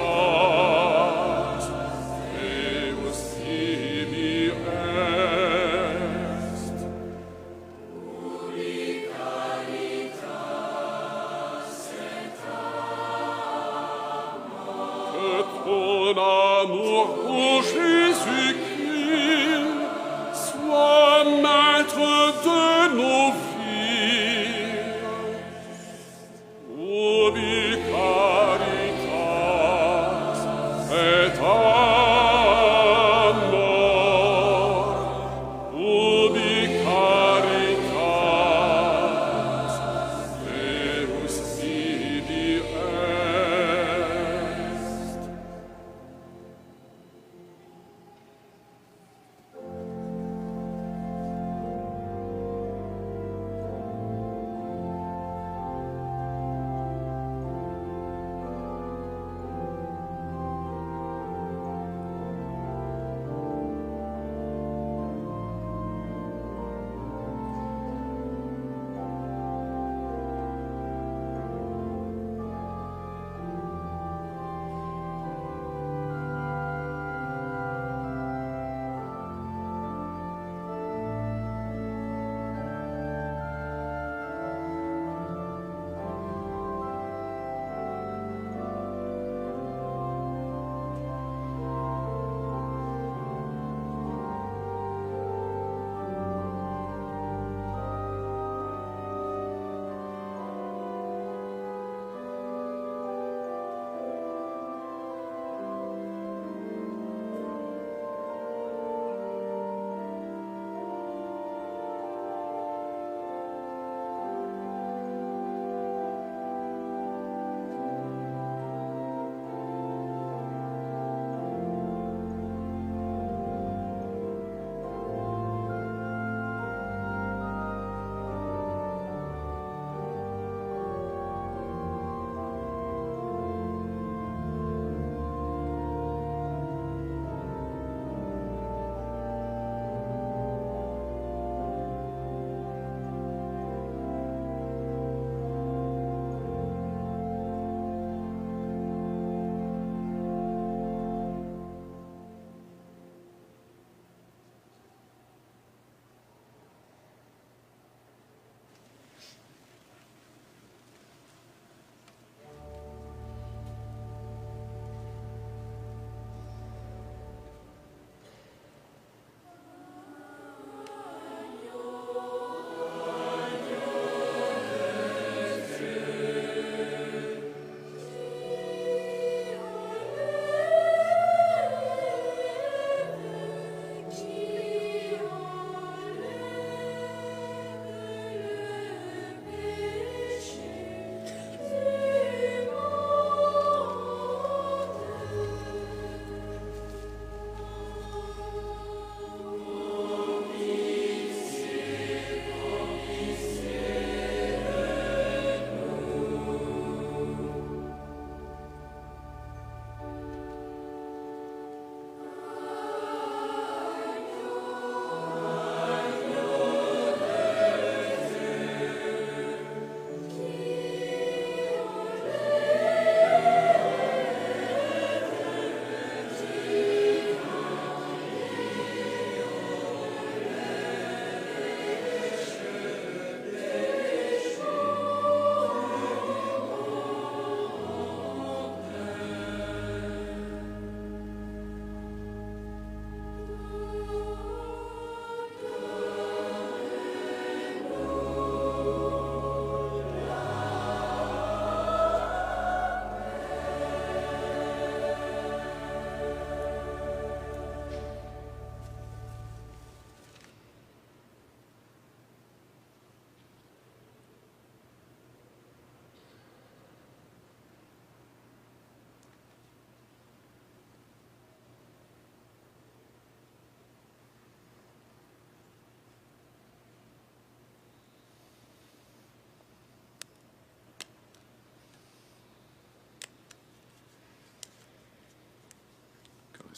Deus ibi est. Que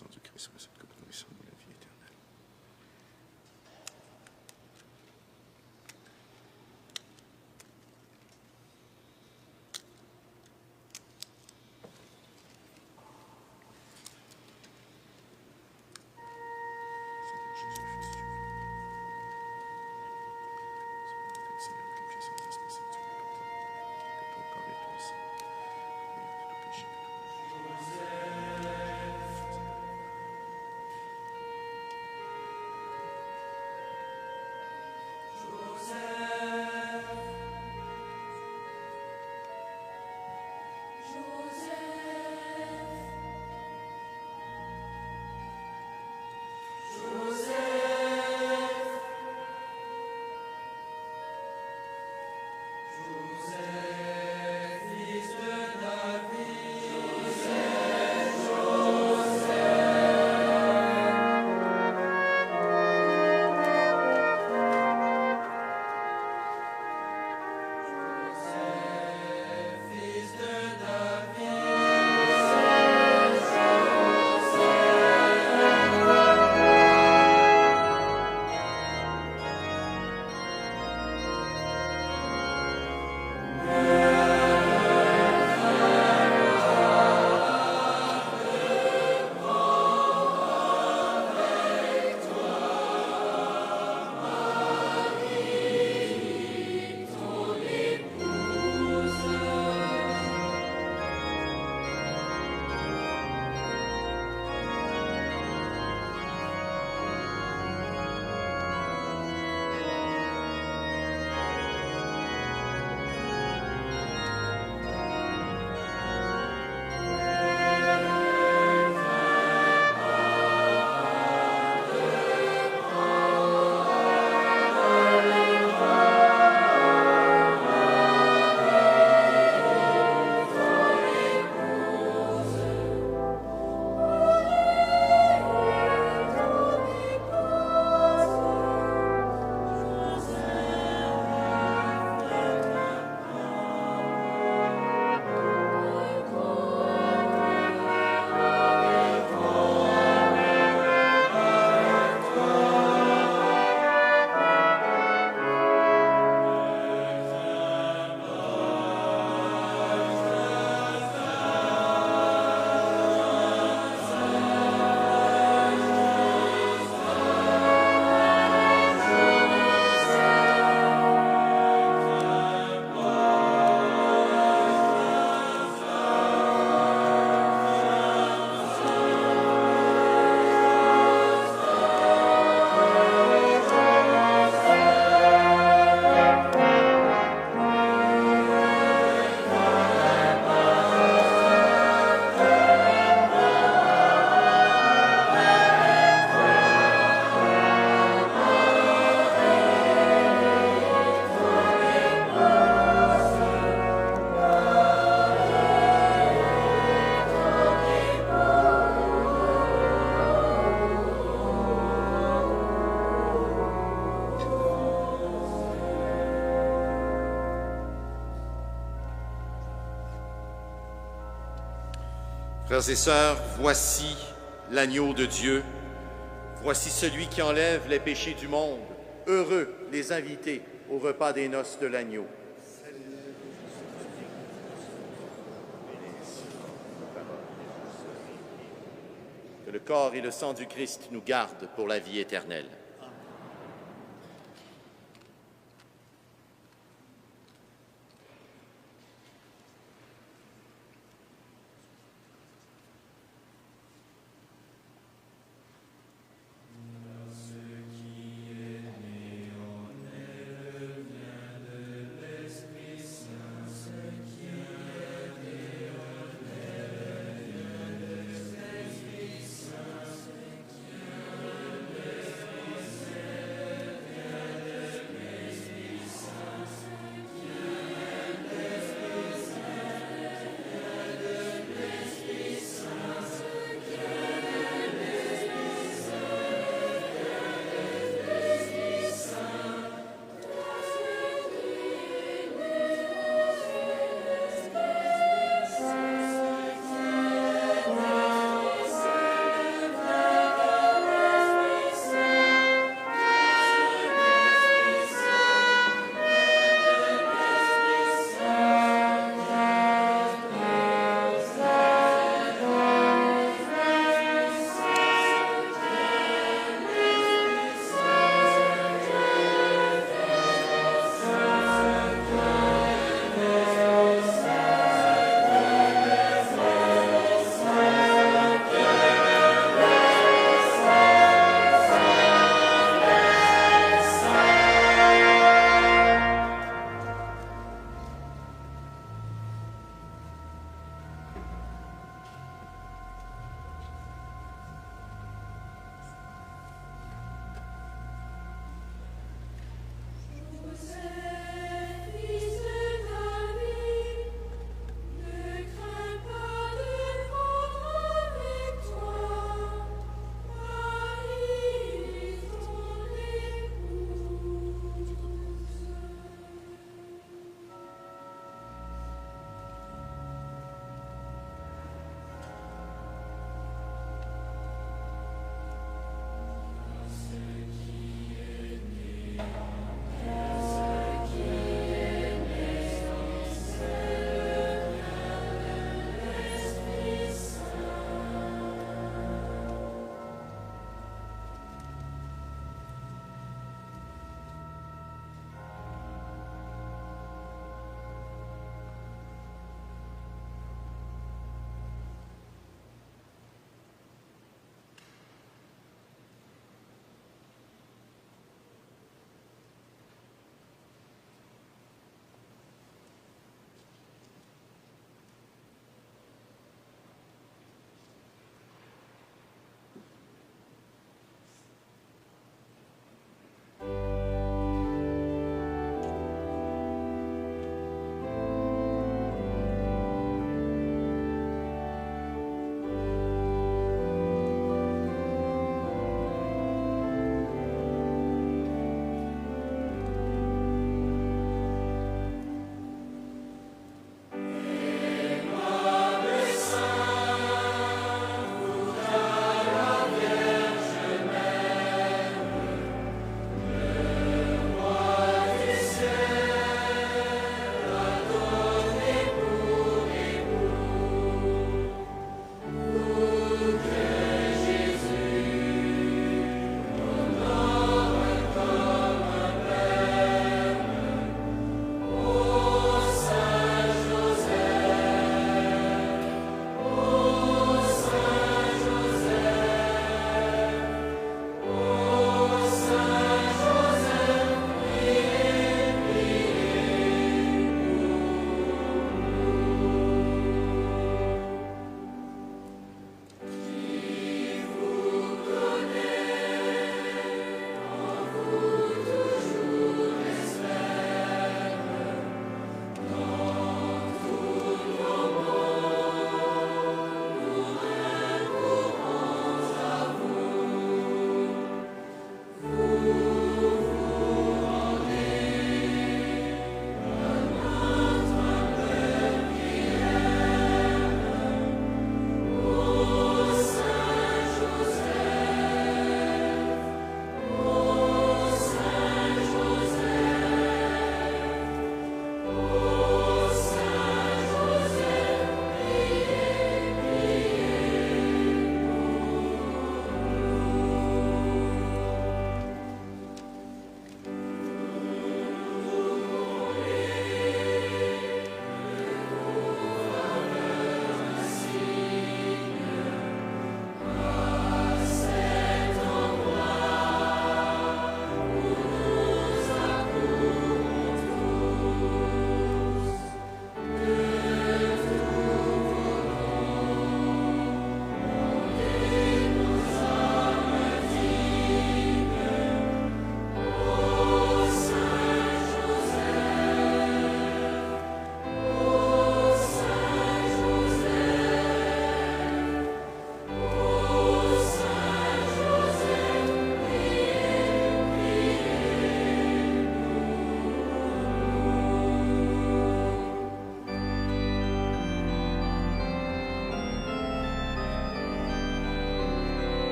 sang du Christ, cette coupe nourrissante de la vie éternelle. Frères et sœurs, voici l'agneau de Dieu. Voici celui qui enlève les péchés du monde. Heureux les invités au repas des noces de l'agneau. Que le corps et le sang du Christ nous gardent pour la vie éternelle.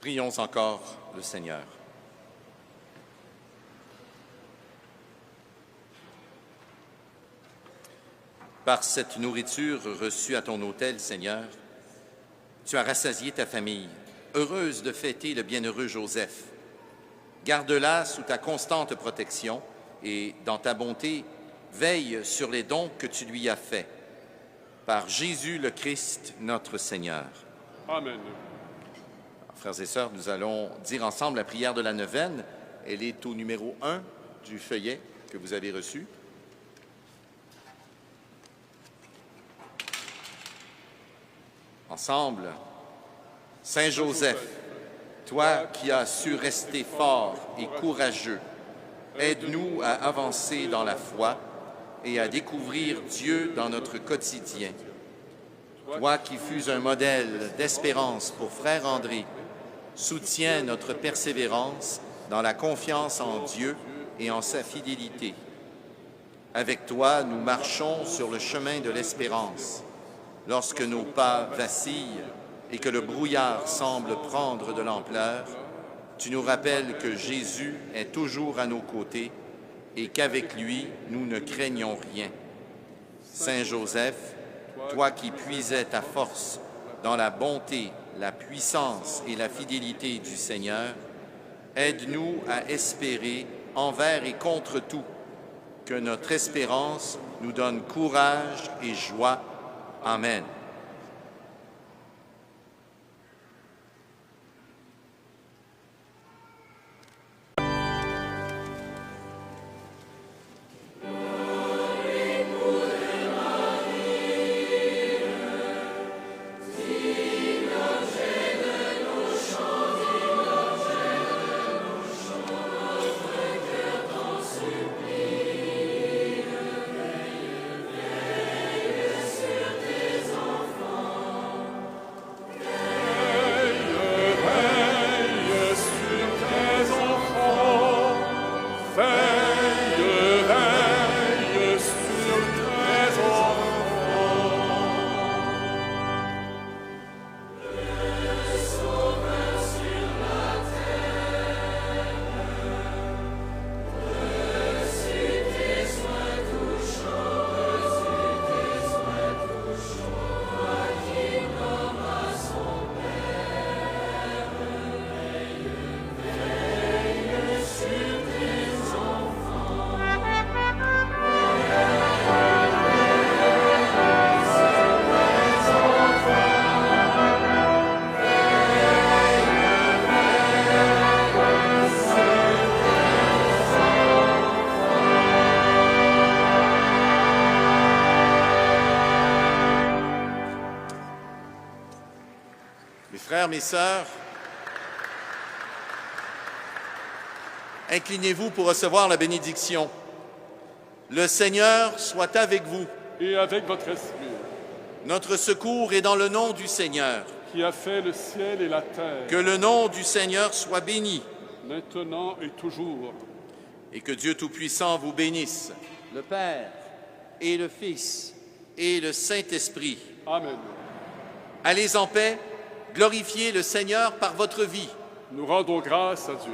Prions encore le Seigneur. Par cette nourriture reçue à ton autel, Seigneur, tu as rassasié ta famille, heureuse de fêter le bienheureux Joseph. Garde-la sous ta constante protection et, dans ta bonté, veille sur les dons que tu lui as faits. Par Jésus le Christ, notre Seigneur. Amen. Frères et sœurs, nous allons dire ensemble la prière de la neuvaine. Elle est au numéro 1 du feuillet que vous avez reçu. Ensemble, Saint Joseph, toi qui as su rester fort et courageux, aide-nous à avancer dans la foi et à découvrir Dieu dans notre quotidien. Toi qui fus un modèle d'espérance pour Frère André, soutiens notre persévérance dans la confiance en Dieu et en sa fidélité. Avec toi, nous marchons sur le chemin de l'espérance. Lorsque nos pas vacillent et que le brouillard semble prendre de l'ampleur, tu nous rappelles que Jésus est toujours à nos côtés et qu'avec lui, nous ne craignons rien. Saint Joseph, toi qui puisais ta force dans la bonté, la puissance et la fidélité du Seigneur, aide-nous à espérer envers et contre tout, que notre espérance nous donne courage et joie. Amen. Mes frères, mes sœurs, inclinez-vous pour recevoir la bénédiction. Le Seigneur soit avec vous. Et avec votre esprit, Notre secours est dans le nom du Seigneur. qui a fait le ciel et la terre, Que le nom du Seigneur soit béni maintenant et toujours. et que Dieu Tout-Puissant vous bénisse, le Père et le Fils et le Saint-Esprit. Amen. Allez en paix, glorifiez le Seigneur par votre vie. Nous rendons grâce à Dieu.